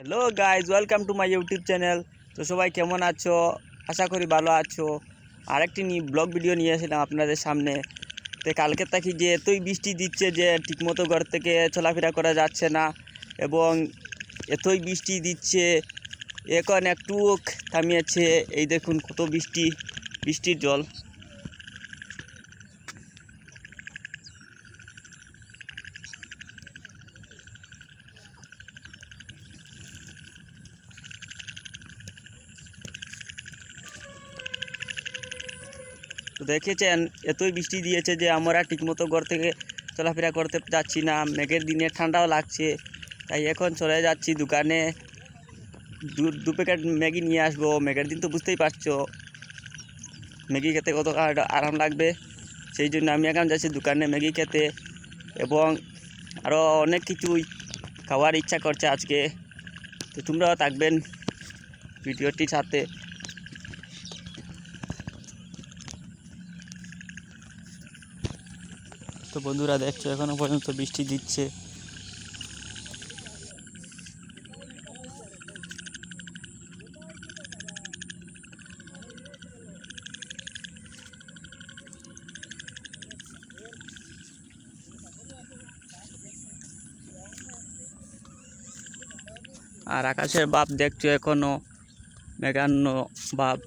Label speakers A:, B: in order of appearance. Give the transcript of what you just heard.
A: Hello guys, welcome to my YouTube channel. তো সবাই কেমন আছো? আশা করি ভালো আছো। আরেকটি ব্লগ ভিডিও নিয়ে এসেছিলাম আপনাদের সামনে। তো কালকে থাকি যে এতই বৃষ্টি দিচ্ছে যে ঠিকমতো ঘর থেকে চলাফেরা করা যাচ্ছে না, এবং এতই বৃষ্টি দিচ্ছে এখন একটু থামিয়েছে। এই দেখুন কত বৃষ্টির জল। তো দেখেছেন এতই বৃষ্টি দিয়েছে যে আমরা ঠিকমতো ঘর থেকে চলাফেরা করতে যাচ্ছি না। মেঘের দিনে ঠান্ডাও লাগছে, তাই এখন চলে যাচ্ছি দোকানে দু প্যাকেট ম্যাগি নিয়ে আসবো। মেঘের দিন তো বুঝতেই পারছো, ম্যাগি খেতে কত আরাম লাগবে। সেই জন্য আমি এখন যাচ্ছি দোকানে ম্যাগি খেতে, এবং আরও অনেক কিছুই খাওয়ার ইচ্ছা করছে আজকে। তো তোমরাও থাকবেন ভিডিওটির সাথে। তো বন্ধুরা দেখছো এখনো পর্যন্ত বৃষ্টি দিচ্ছে। আর আকাশের ভাব দেখছো এখনো মেঘান্ন ভাব।